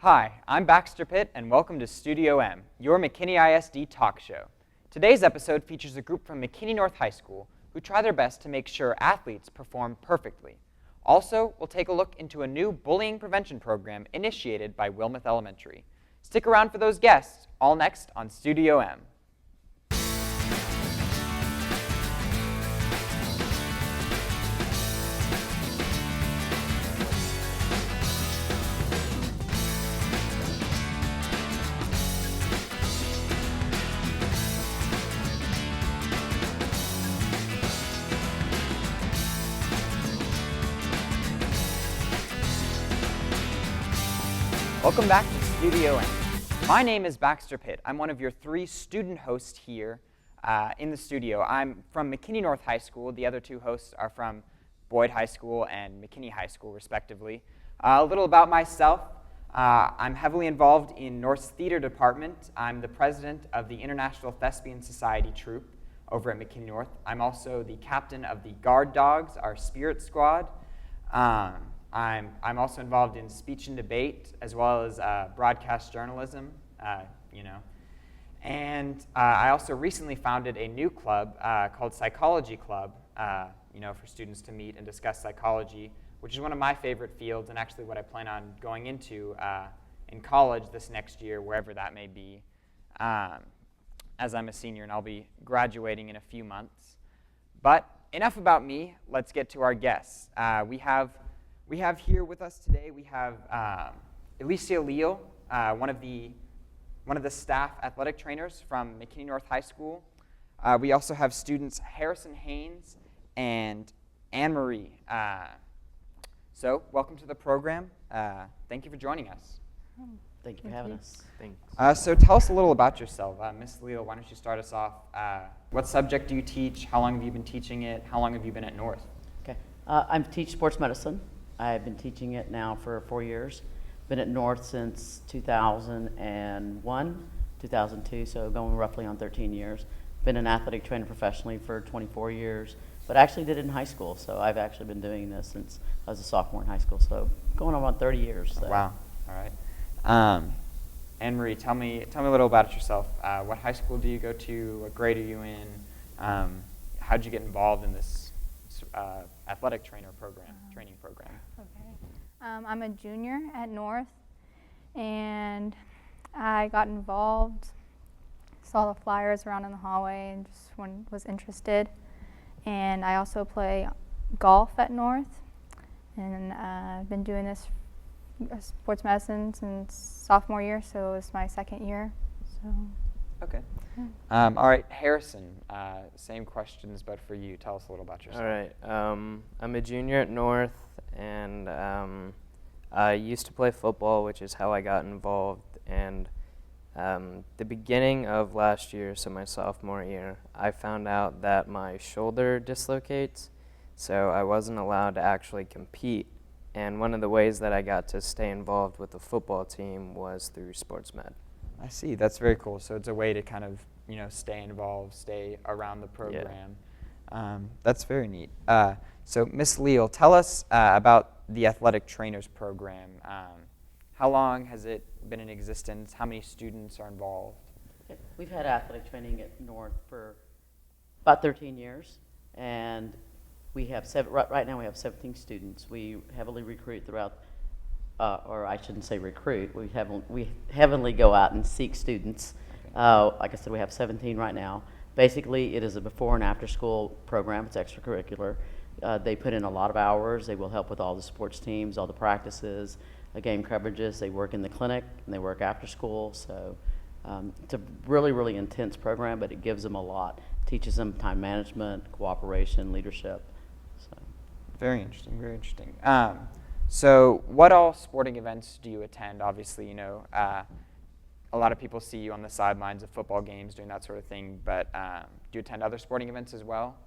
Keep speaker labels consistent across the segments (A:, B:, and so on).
A: Hi, I'm Baxter Pitt, and welcome to Studio M, your McKinney ISD talk show. Today's episode features a group from McKinney North High School who try their best to make sure athletes perform perfectly. Also, we'll take a look into a new bullying prevention program initiated by Wilmeth Elementary. Stick around for those guests, all next on Studio M. Welcome back to Studio M. My name is Baxter Pitt. I'm one of your three student hosts here in the studio. I'm from McKinney North High School. The other two hosts are from Boyd High School and McKinney High School, respectively. A little about myself. I'm heavily involved in North's theater department. I'm the president of the International Thespian Society troupe over at McKinney North. I'm also the captain of the Guard Dogs, our spirit squad. I'm also involved in speech and debate, as well as broadcast journalism, And I also recently founded a new club called Psychology Club, for students to meet and discuss psychology, which is one of my favorite fields and actually what I plan on going into in college this next year, wherever that may be, as I'm a senior and I'll be graduating in a few months. But enough about me. Let's get to our guests. We have here with us today, we have Alicia Leal, one of the staff athletic trainers from McKinney North High School. We also have students Harrison Haynes and Annmarie. So welcome to the program. Thank you for joining us.
B: Thank you for having us.
A: Thanks. So tell us a little about yourself. Ms. Leal, why don't you start us off? What subject do you teach? How long have you been teaching it? How long have you been at North?
B: Okay. I teach sports medicine. I've been teaching it now for 4 years. Been at North since 2001, 2002, so going roughly on 13 years. Been an athletic trainer professionally for 24 years, but actually did it in high school. So I've actually been doing this since I was a sophomore in high school, so going on 30 years. So.
A: Oh, wow. All right. Annmarie, tell me a little about yourself. What high school do you go to? What grade are you in? How'd you get involved in this athletic training program?
C: Okay. I'm a junior at North, and I got involved, saw the flyers around in the hallway, and just was interested. And I also play golf at North, and I've been doing this sports medicine since sophomore year, so it's my second year. So.
A: Okay. All right, Harrison, same questions, but for you. Tell us a little about yourself.
D: All right. I'm a junior at North, and I used to play football, which is how I got involved. And the beginning of last year, so my sophomore year, I found out that my shoulder dislocates, so I wasn't allowed to actually compete. And one of the ways that I got to stay involved with the football team was through sports med.
A: I see. That's very cool. So it's a way to kind of, stay involved, stay around the program. Yeah. That's very neat. So Ms. Leal, tell us about the athletic trainers program. How long has it been in existence? How many students are involved?
B: We've had athletic training at North for about 13 years, and we have right now we have 17 students. We heavily recruit throughout. Or I shouldn't say recruit, we heavily go out and seek students. Okay. Like I said, we have 17 right now. Basically, it is a before and after school program. It's extracurricular. They put in a lot of hours. They will help with all the sports teams, all the practices, game coverages. They work in the clinic, and they work after school. So it's a really, really intense program, but it gives them a lot. Teaches them time management, cooperation, leadership. So.
A: Very interesting, very interesting. So what all sporting events do you attend? Obviously, a lot of people see you on the sidelines of football games doing that sort of thing, but do you attend other sporting events as well?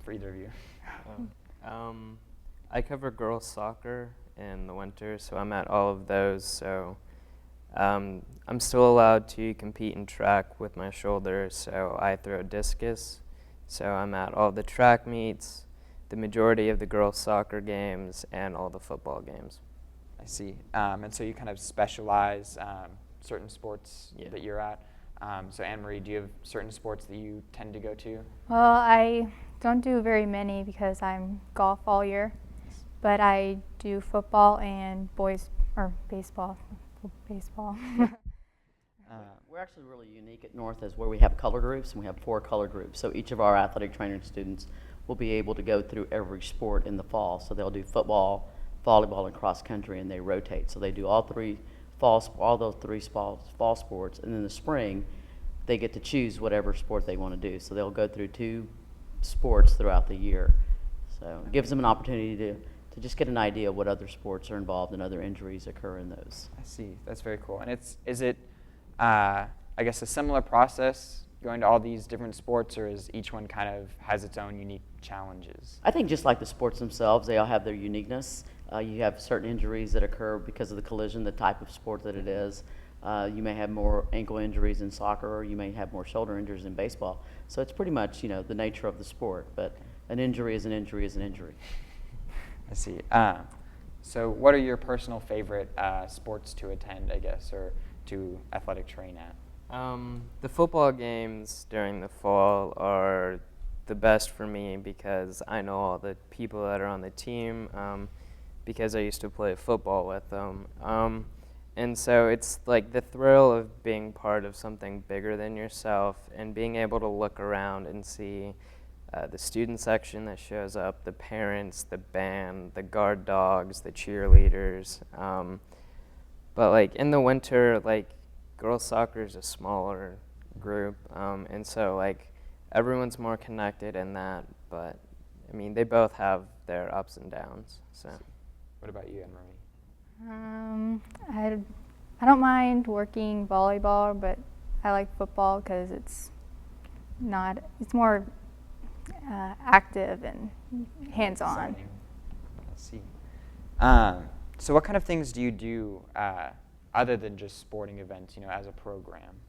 A: For either of you.
D: I cover girls soccer in the winter, so I'm at all of those. So I'm still allowed to compete in track with my shoulder, so I throw discus. So I'm at all the track meets, the majority of the girls' soccer games, and all the football games.
A: I see. And so you kind of specialize certain sports
D: Yeah.
A: that you're at. So Annmarie, do you have certain sports that you tend to go to?
C: Well, I don't do very many because I'm golf all year, but I do football and baseball. Baseball.
B: We're actually really unique at North as where we have color groups, and we have 4 color groups. So each of our athletic training students will be able to go through every sport in the fall. So they'll do football, volleyball, and cross country, and they rotate. So they do all those three fall sports, and in the spring, they get to choose whatever sport they want to do. So they'll go through 2 sports throughout the year. So it gives them an opportunity to just get an idea of what other sports are involved and other injuries occur in those.
A: I see. That's very cool. And is it, I guess, a similar process going to all these different sports, or is each one kind of has its own unique challenges?
B: I think just like the sports themselves, they all have their uniqueness. You have certain injuries that occur because of the collision, the type of sport that it is. You may have more ankle injuries in soccer, or you may have more shoulder injuries in baseball. So it's pretty much, the nature of the sport. But an injury is an injury is an injury.
A: I see. So what are your personal favorite sports to attend, I guess, or to athletic train at?
D: The football games during the fall are the best for me because I know all the people that are on the team because I used to play football with them. And so it's like the thrill of being part of something bigger than yourself and being able to look around and see the student section that shows up, the parents, the band, the guard dogs, the cheerleaders. But like in the winter, like girls soccer is a smaller group, and so like everyone's more connected in that. But I mean, they both have their ups and downs. So.
A: What about you, Annmarie?
C: I don't mind working volleyball, but I like football because it's more active and hands-on.
A: Exciting. I see. So what kind of things do you do other than just sporting events, as a program?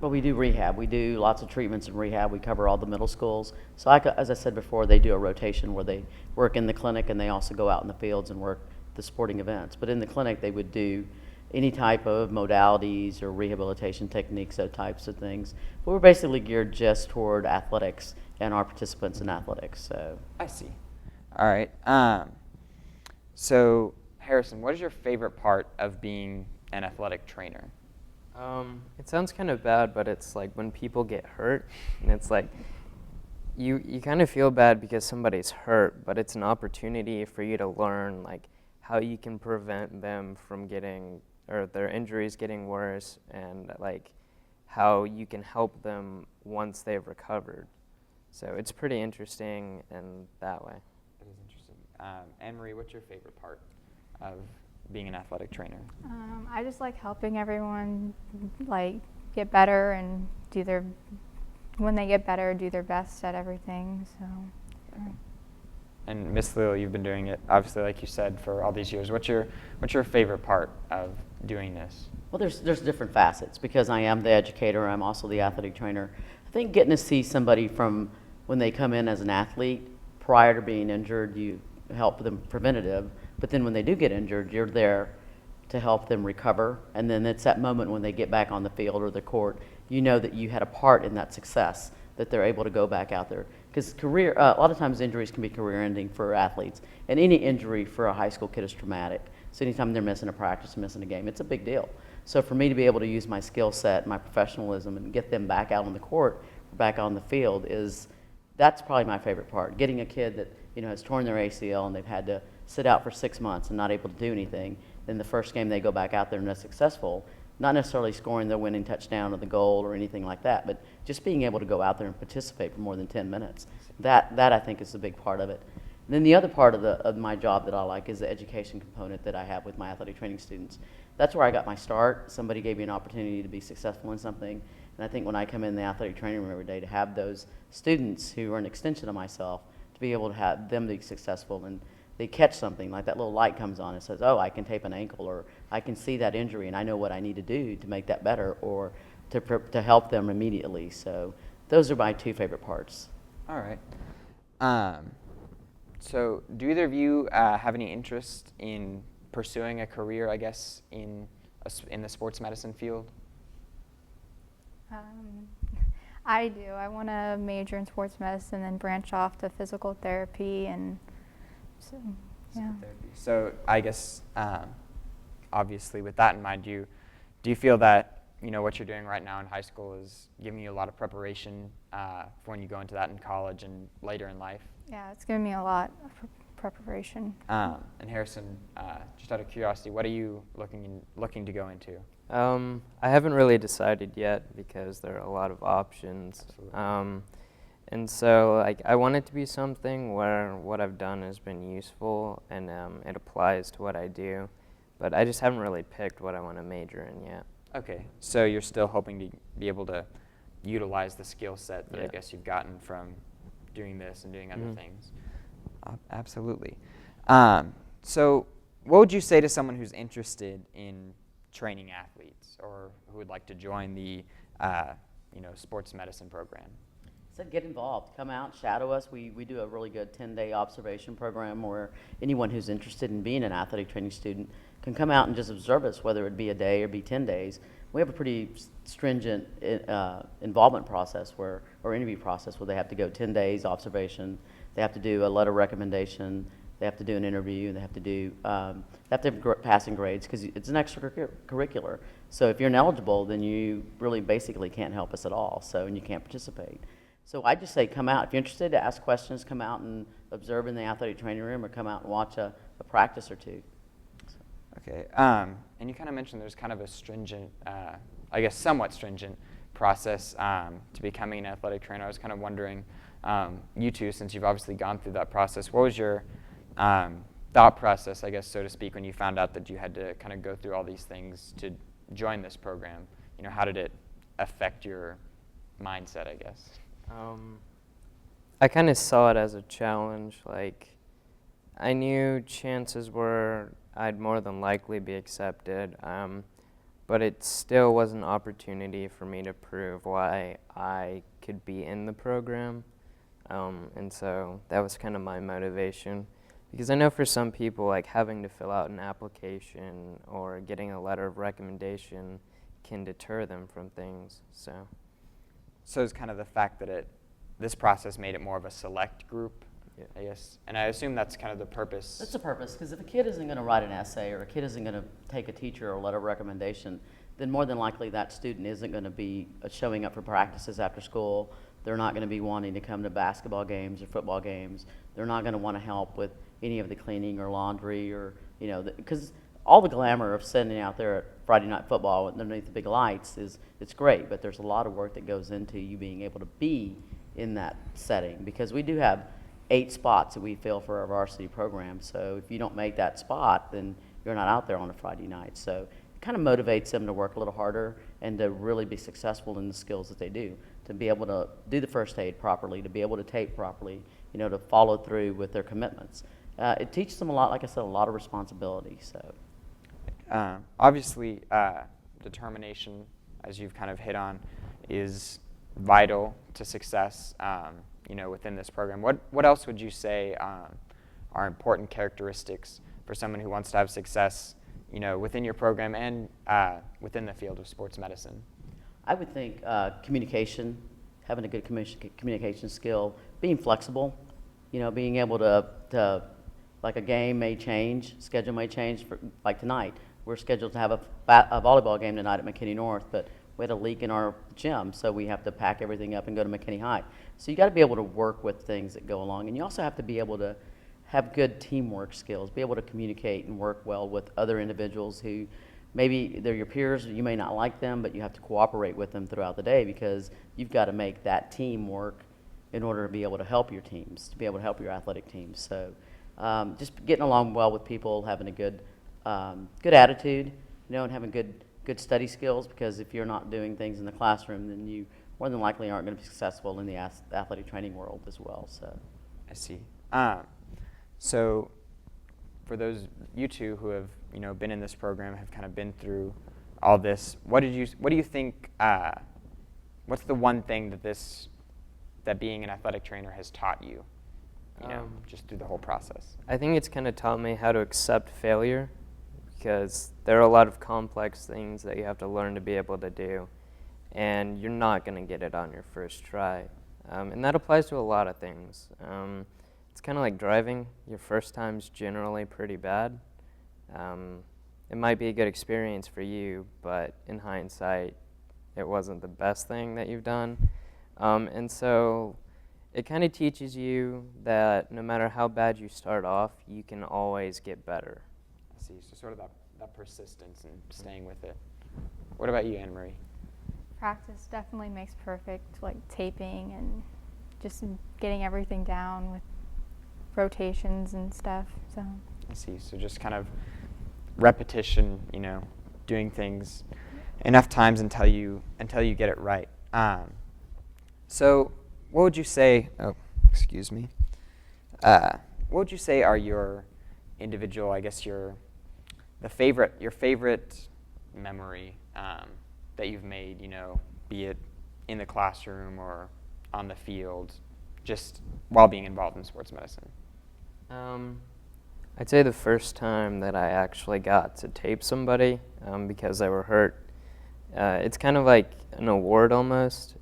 B: Well, we do rehab. We do lots of treatments in rehab. We cover all the middle schools. So as I said before, they do a rotation where they work in the clinic and they also go out in the fields and work the sporting events. But in the clinic, they would do any type of modalities or rehabilitation techniques, those types of things. But we're basically geared just toward athletics and our participants in athletics. So
A: I see. All right. So Harrison, what is your favorite part of being an athletic trainer?
D: It sounds kind of bad, but it's like when people get hurt, and it's like you kind of feel bad because somebody's hurt, but it's an opportunity for you to learn like how you can prevent them from getting or their injuries getting worse, and like how you can help them once they've recovered. So it's pretty interesting in that way.
A: That is interesting. Annmarie, what's your favorite part of being an athletic trainer?
C: I just like helping everyone like get better and when they get better, do their best at everything. So.
A: And Miss Leal, you've been doing it, obviously, like you said, for all these years. What's your favorite part of doing this?
B: well, there's different facets because I am the educator. I'm also the athletic trainer. I think getting to see somebody from when they come in as an athlete prior to being injured, you help them preventative. But then when they do get injured, you're there to help them recover. And then it's that moment when they get back on the field or the court, you know that you had a part in that success, that they're able to go back out there. Because a lot of times injuries can be career-ending for athletes. And any injury for a high school kid is traumatic. So anytime they're missing a practice, missing a game, it's a big deal. So for me to be able to use my skill set, my professionalism, and get them back out on the court, back on the field, that's probably my favorite part. Getting a kid that has torn their ACL and they've had to sit out for 6 months and not able to do anything, then the first game they go back out there and they're successful, not necessarily scoring the winning touchdown or the goal or anything like that, but just being able to go out there and participate for more than 10 minutes. That I think is a big part of it. And then the other part of my job that I like is the education component that I have with my athletic training students. That's where I got my start. Somebody gave me an opportunity to be successful in something. And I think when I come in the athletic training room every day, to have those students who are an extension of myself, to be able to have them be successful, and they catch something, like that little light comes on and says, oh, I can tape an ankle, or I can see that injury and I know what I need to do to make that better, or to help them immediately. So those are my two favorite parts.
A: All right. So do either of you have any interest in pursuing a career, I guess, in the sports medicine field?
C: I do. I want to major in sports medicine and branch off to physical therapy, and so, yeah.
A: Therapy. So I guess, obviously, with that in mind, do you feel that what you're doing right now in high school is giving you a lot of preparation for when you go into that in college and later in life?
C: Yeah, it's given me a lot of preparation.
A: And Harrison, just out of curiosity, what are you looking to go into?
D: I haven't really decided yet because there are a lot of options.
A: Absolutely.
D: And so I want it to be something where what I've done has been useful and it applies to what I do, but I just haven't really picked what I want to major in yet.
A: Okay, so you're still hoping to be able to utilize the skill set that I
D: Yeah.
A: guess you've gotten from doing this and doing other
D: Mhm.
A: things. Absolutely. So what would you say to someone who's interested in training athletes or who would like to join the sports medicine program?
B: Said get involved, come out, shadow us. We do a really good 10-day observation program where anyone who's interested in being an athletic training student can come out and just observe us, whether it be a day or be 10 days. We have a pretty stringent involvement process or interview process where they have to go 10 days observation, they have to do a letter recommendation, they have to do an interview, and they have to have passing grades because it's an extracurricular. So if you're ineligible, then you really basically can't help us at all, and you can't participate. So I just say come out. If you're interested to ask questions, come out and observe in the athletic training room or come out and watch a practice or two. So.
A: Okay, and you kind of mentioned there's kind of a stringent, I guess somewhat stringent process to becoming an athletic trainer. I was kind of wondering, you two, since you've obviously gone through that process, what was your thought process, I guess, so to speak, when you found out that you had to kind of go through all these things to join this program? How did it affect your mindset, I guess?
D: I kind of saw it as a challenge. Like, I knew chances were I'd more than likely be accepted, but it still was an opportunity for me to prove why I could be in the program. And so that was kind of my motivation. Because I know for some people, like having to fill out an application or getting a letter of recommendation can deter them from things.
A: So it's kind of the fact that this process made it more of a select group,
D: Yeah.
A: I guess. And I assume that's kind of the purpose.
B: That's the purpose, because if a kid isn't going to write an essay or a kid isn't going to take a teacher or a letter of recommendation, then more than likely that student isn't going to be showing up for practices after school. They're not going to be wanting to come to basketball games or football games. They're not going to want to help with any of the cleaning or laundry or, because all the glamour of sitting out there at Friday night football underneath the big lights it's great, but there's a lot of work that goes into you being able to be in that setting, because we do have 8 spots that we fill for our varsity program. So if you don't make that spot, then you're not out there on a Friday night. So it kind of motivates them to work a little harder and to really be successful in the skills that they do, to be able to do the first aid properly, to be able to tape properly, to follow through with their commitments. It teaches them a lot, like I said, a lot of responsibility. So.
A: Obviously, determination, as you've kind of hit on, is vital to success, within this program. What else would you say are important characteristics for someone who wants to have success, within your program and within the field of sports medicine?
B: I would think communication, having a good communication skill, being flexible, being able to like a game may change, schedule may change. Like tonight, we're scheduled to have a volleyball game tonight at McKinney North, but we had a leak in our gym, so we have to pack everything up and go to McKinney High. So you got to be able to work with things that go along, and you also have to be able to have good teamwork skills, be able to communicate and work well with other individuals who maybe they're your peers, you may not like them, but you have to cooperate with them throughout the day because you've got to make that team work in order to be able to help your teams, to be able to help your athletic teams. So just getting along well with people, having a good attitude, and having good study skills, because if you're not doing things in the classroom, then you more than likely aren't going to be successful in the athletic training world as well. So
A: I see. So for those you two who have been in this program, have kind of been through all this, what do you think? What's the one thing that being an athletic trainer has taught you just through the whole process?
D: I think it's kind of taught me how to accept failure, because there are a lot of complex things that you have to learn to be able to do, and you're not going to get it on your first try. And that applies to a lot of things. It's kind of like driving. Your first time's generally pretty bad. It might be a good experience for you, but in hindsight, it wasn't the best thing that you've done. And so it kind of teaches you that no matter how bad you start off, you can always get better.
A: I see. So sort of that persistence and staying with it. What about you, Annmarie?
C: Practice definitely makes perfect, like taping and just getting everything down with rotations and stuff. So
A: I see. So just kind of repetition, doing things enough times until you get it right. So what would you say? Oh, excuse me. What would you say are your individual? I guess your favorite memory that you've made. Be it in the classroom or on the field, just while being involved in sports medicine.
D: I'd say the first time that I actually got to tape somebody because they were hurt, it's kind of like an award almost,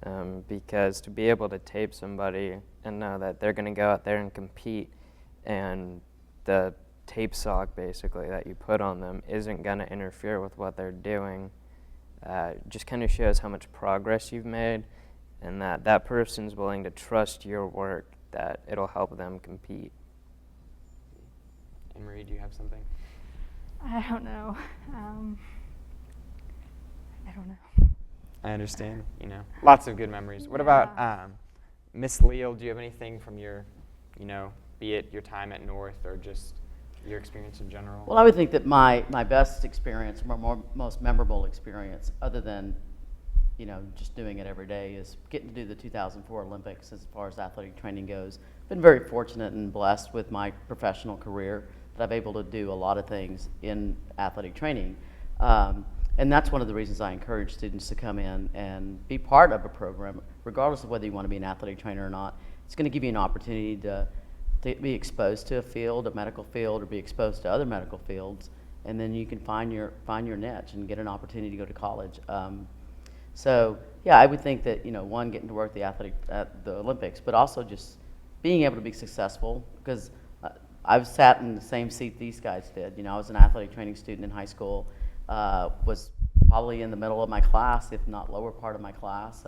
D: because to be able to tape somebody and know that they're going to go out there and compete, and the tape sock basically that you put on them isn't going to interfere with what they're doing, just kind of shows how much progress you've made, and that person's willing to trust your work, that it'll help them compete.
A: Annmarie, do you have something?
C: I don't know. I don't know.
A: I understand. Lots of good memories. What about Miss Leal? Do you have anything from your, be it your time at North or just your experience in general?
B: Well, I would think that my best experience, most memorable experience, other than just doing it every day, is getting to do the 2004 Olympics as far as athletic training goes. Been very fortunate and blessed with my professional career that I've able to do a lot of things in athletic training. And that's one of the reasons I encourage students to come in and be part of a program, regardless of whether you want to be an athletic trainer or not. It's going to give you an opportunity to be exposed to a field, a medical field, or be exposed to other medical fields, and then you can find your niche and get an opportunity to go to college. So yeah, I would think that one, getting to work at the Olympics, but also just being able to be successful, because I've sat in the same seat these guys did. I was an athletic training student in high school, was probably in the middle of my class, if not lower part of my class.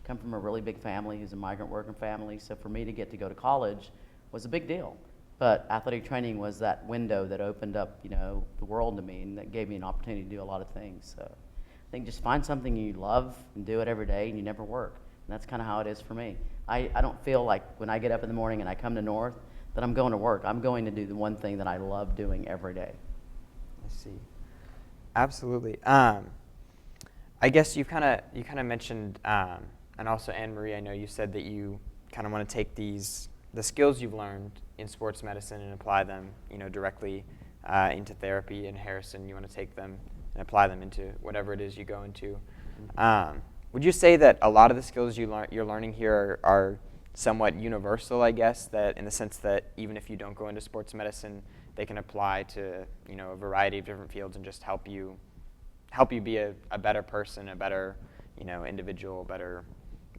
B: Come from a really big family who's a migrant working family, so for me to get to go to college was a big deal. But athletic training was that window that opened up, the world to me, and that gave me an opportunity to do a lot of things. So I think just find something you love and do it every day, and you never work. And that's kind of how it is for me. I don't feel like when I get up in the morning and I come to North that I'm going to work. I'm going to do the one thing that I love doing every day.
A: I see. Absolutely. I guess you kind of mentioned, and also Annmarie, I know you said that you kind of want to take the skills you've learned in sports medicine and apply them, directly into therapy. In Harrison, you want to take them and apply them into whatever it is you go into. Would you say that a lot of the skills you're learning here are somewhat universal, I guess, that in the sense that even if you don't go into sports medicine, they can apply to a variety of different fields and just help you be a better person, a better individual, better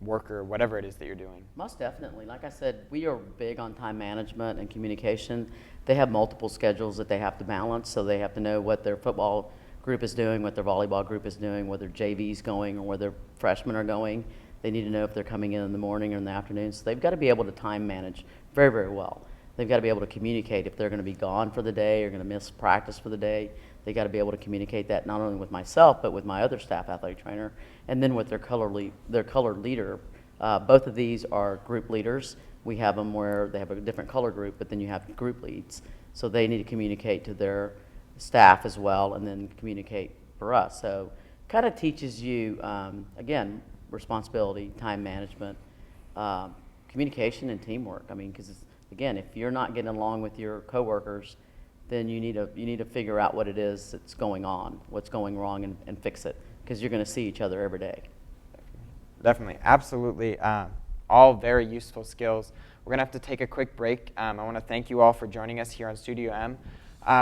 A: worker, whatever it is that you're doing?
B: Most definitely. Like I said, we are big on time management and communication. They have multiple schedules that they have to balance, so they have to know what their football group is doing, what their volleyball group is doing, where their JV's going, or where their freshmen are going. They need to know if they're coming in the morning or in the afternoon. So they've got to be able to time manage very, very well. They've got to be able to communicate if they're going to be gone for the day or going to miss practice for the day. They've got to be able to communicate that not only with myself, but with my other staff athletic trainer, and then with their color leader. Both of these are group leaders. We have them where they have a different color group, but then you have group leads. So they need to communicate to their staff as well, and then communicate for us. So kind of teaches you, again, responsibility, time management, communication, and teamwork. I mean, because again, if you're not getting along with your coworkers, then you need to figure out what it is that's going on, what's going wrong, and fix it, because you're going to see each other every day.
A: Definitely, absolutely. all very useful skills. We're going to have to take a quick break. I want to thank you all for joining us here on Studio M.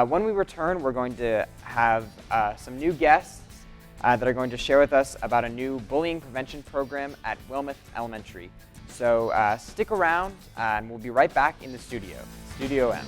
A: When we return, we're going to have some new guests that are going to share with us about a new bullying prevention program at Wilmeth Elementary. So stick around, and we'll be right back in the studio, Studio M.